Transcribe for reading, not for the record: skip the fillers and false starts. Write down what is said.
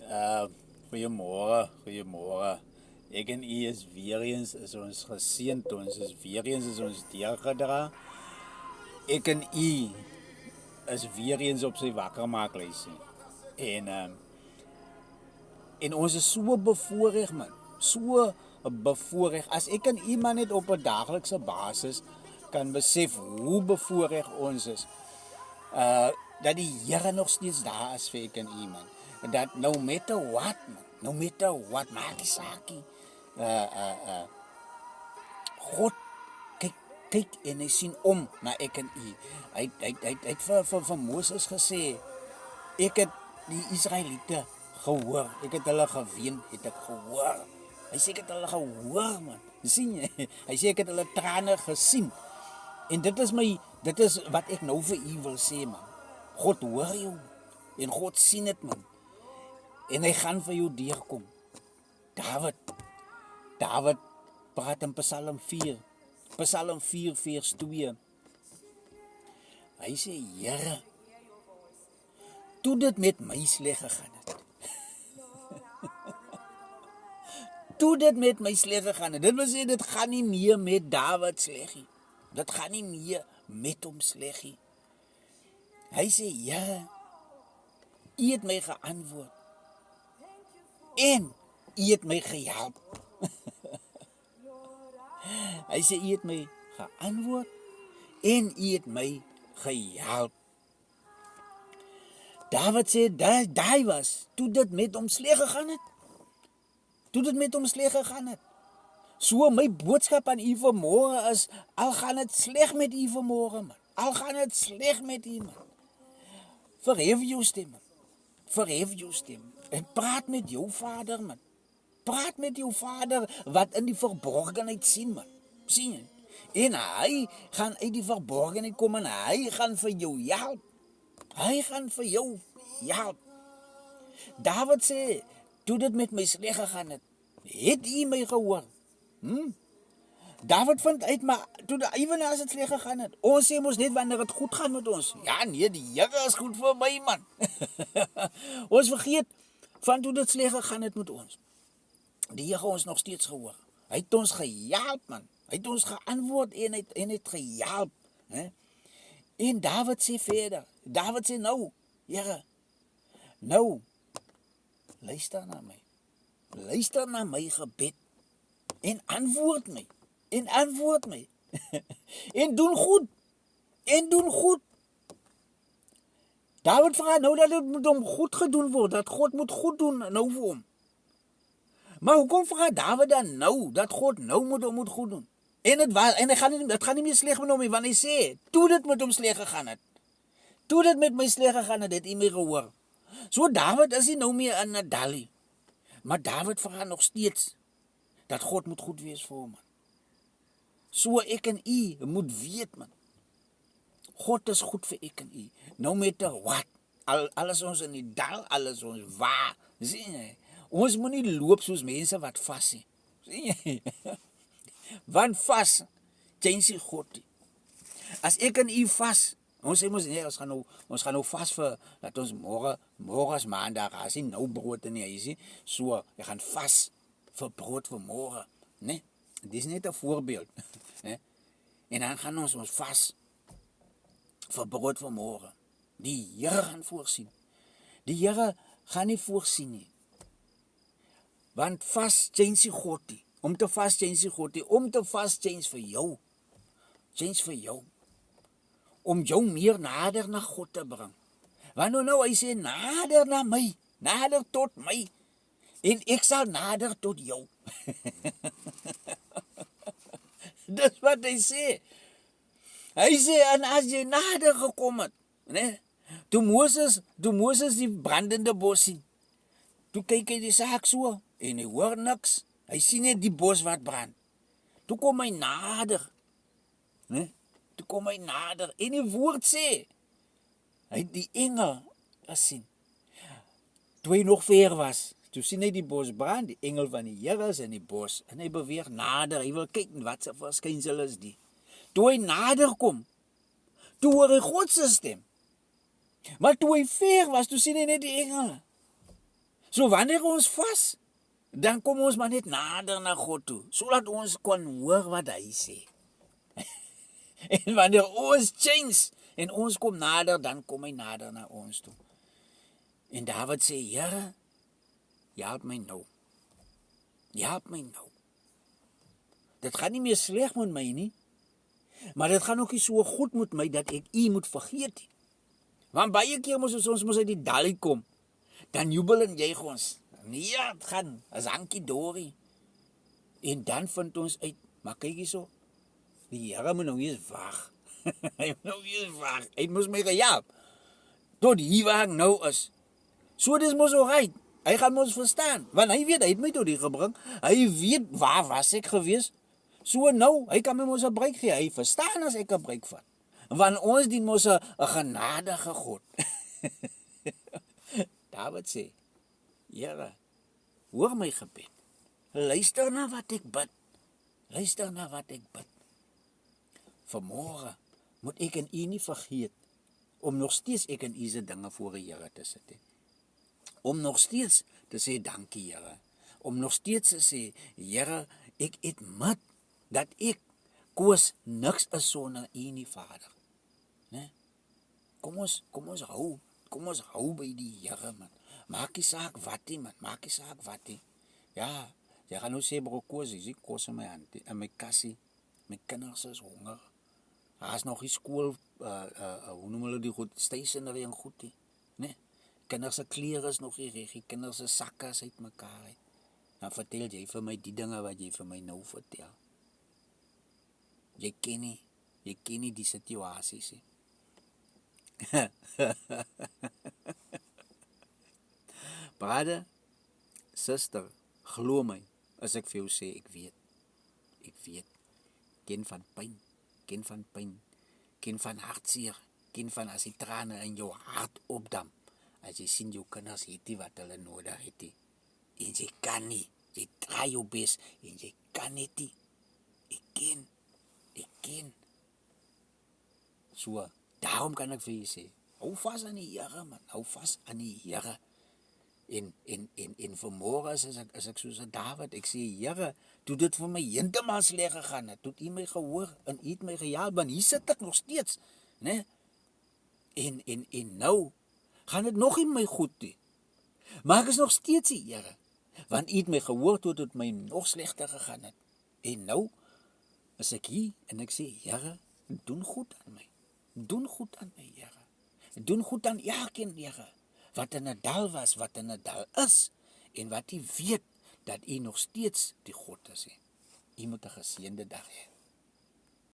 Goeiemôre, goeiemôre. Ek en u is weer eens is ons geseënd, ons is weer eens is ons deurgedra. Ek en u is weer eens op sy wakkermaaklysie. En en ons is so bevoorreg man, so bevoorreg. As ek en u man net op 'n daaglikse basis kan besef hoe bevoorreg ons is. Dat die Here nog steeds daar is vir ek en u man. Dat no matter what man, no matter what maak die saakie. God kyk en hy sien om na ek en u. Hy het vir Moses gesê, ek het die Israeliete gehoor, ek het hulle geween, het ek gehoor. Hy sê ek het hulle gehoor man. Sien jy? Hy sê ek het hulle trane gesien. En dit is wat ek nou vir u wil sê man. God hoor jou en God sien dit man. En hy gaan vir jou deurkom. David praat in Psalm 4 vers 2. Hy sê, Here, toe dit met my sleg gegaan het. Toe dit met my sleg gegaan het. Dit wil sê, dit gaan nie meer met David sleg nie. Dit gaan nie meer met hom sleg nie. Hy sê, Here, u het my geantwoord. En u het my gehelp. Hy sê, u het my geantwoord en u het my gehelp. David sê, daai was, toe dit met hom sleg gegaan het. Toe dit met hom sleg gegaan het. So my boodskap aan u vanmôre is, al gaan dit sleg met u vanmôre man. Al gaan dit sleg met u man. Verhef jou stem man. Verhef jou stem. En praat met jou vader man. Praat met jou vader wat in die verborgenheid sien man. Sien jy? En hy gaan uit die verborgenheid kom en hy gaan vir jou help. Hy gaan vir jou help. David sê, toe dit met my sleg gegaan het u my gehoor. David vind uit, maar toe even as dit sleg gegaan het. Ons sê mos net wanneer dit goed gaan met ons. Ja nee, die Here is goed vir my man. Ons vergeet van toe dit sleg gegaan het met ons. Die Here ons nog steeds gehoor. Hy het ons gehelp man. Hy het ons geantwoord en het gehelp. En David sê verder. David sê nou, Here, nou, luister na my. Luister na my gebed. En antwoord my. En antwoord my. En doen goed. En doen goed. David vra nou dat dit met hom goed gedoen word. Dat God moet goed doen nou vir hom. Maar hoekom vra David dan nou dat God nou moet goed doen? En dit gaan nie meer sleg met hom nie, want hy sê, toe dit met hom sleg gegaan het. Toe dit met my sleg gegaan het hy my gehoor. So David is nie nou meer in 'n dalie. Maar David vra nog steeds dat God moet goed wees vir hom man. So ek en u moet weet man. God is goed vir ek en u. No matter what. Alles ons in die dal, alles ons waar. Sien jy? Ons moet nie loop soos mense wat vas nie. Sien jy? Want vas, change God nie. As ek en u vas, ons sê mos nee, ons gaan nou vas vir dat ons môre is maandag, as jy nou brood in die huisie, so jy gaan vas vir brood vir môre, né? Dis net 'n voorbeeld, né? En dan gaan ons vas vir brood vir môre. Die Here gaan voorsien. Die Here gaan nie voorsien nie. Want vas change God nie. Om te vas change God nie. Om te vas change vir jou. Change vir jou. Om jou meer nader na God te bring. Want nou hy sê nader na my, nader tot my. En ek sal nader tot jou. Dis wat hy sê. Hy sê en as jy nader gekom het, né? Toe Moses die brandende bos sien. Toe kyk hy die saak so en hy hoor niks. Hy sien net die bos wat brand. Toe kom hy nader. Né? Toe kom hy nader en die woord sê hy het die engel gesien. Toe hy nog ver was, toe sien hy die bos brand, die engel van die Here is in die bos en hy beweeg nader. Hy wil kyk wat se verskynsel is die. Toe hy nader kom, toe hoor hy God se stem. Maar toe hy ver was, toe sien hy net die engele. So wanneer ons vas, dan kom ons maar net nader na God toe, sodat ons kan hoor wat hy sê. En wanneer ons change en ons kom nader, dan kom hy nader na ons toe. En Dawid sê, Here, help my nou. Help my nou. Dit gaan nie meer sleg met my nie, maar dit gaan ook nie so goed met my dat ek U moet vergeet nie. Want baie keer moet ons uit die dal kom, dan jubel en juig ons. Nee, het gaan, as hankie dorie. En dan vind ons uit, maar kyk hierso, die Here moet nou eens wag. Hy moet nou eens wag. Hy moes my gehelp. Tot hier waar ek nou is. So dis mos alright. Hy gaan ons verstaan. Want hy weet, hy het my tot hier gebring. Hy weet waar was ek gewees. So nou, hy kan my mos 'n breek gee. Hy verstaan as ek 'n breek vat. Want ons dien mos 'n genadige God. Dawid sê, Here, hoor my gebed. Luister na wat ek bid. Luister na wat ek bid. Vanmôre moet ek en U nie vergeet om nog steeds ek en U se dinge voor die Here te sit. Om nog steeds te sê dankie, Here. Om nog steeds te sê, Here, ek admit dat ek koos niks is sonder U nie, Vader. Né? Kom ons hou by die Here, man. Maak nie saak wat nie, man. Maak nie saak wat nie. Ja, jy gaan nou sê, bro, koos, jy sien kos in my hand, in my kassie. My kinders is honger. Daar is nog die skool, hoe noem hulle die goed, stationery en goed nie. Nee. Kinders se klere is nog nie reg, kinders se sakke is uitmekaar uit. Dan vertel jy vir my die dinge wat jy vir my nou vertel. Jy ken nie die situasies nie. Brother, sister, glo my, as ek vir jou sê, ek weet. Ken van pyn, ken van hartseer, ken van as die trane in jou hart opdam, as jy sien jou kinders het nie wat hulle nodig het nie, en jy kan nie, jy try jou bes, en jy kan net nie, ek ken, so, daarom kan ek vir jy sê, hou vas aan die Here, man, hou vas aan die Here, en vanmôre as ek soos Dawid, ek sê, Here, toe dit vir my heeltemal sleg gegaan het, toe U my gehoor, en U het my gehelp, want hier sit ek nog steeds, né? En nou, gaan dit nog nie my goed nie, maar ek is nog steeds die Here, want U het my gehoor, toe dit my nog slegter gegaan het, en nou, is ek hier, en ek sê, Here, doen goed aan my, Here, doen goed aan elkeen, Here, wat in 'n dal was, wat in 'n dal is, en wat U weet, dat U nog steeds die God is. U moet 'n geseënde dag hê.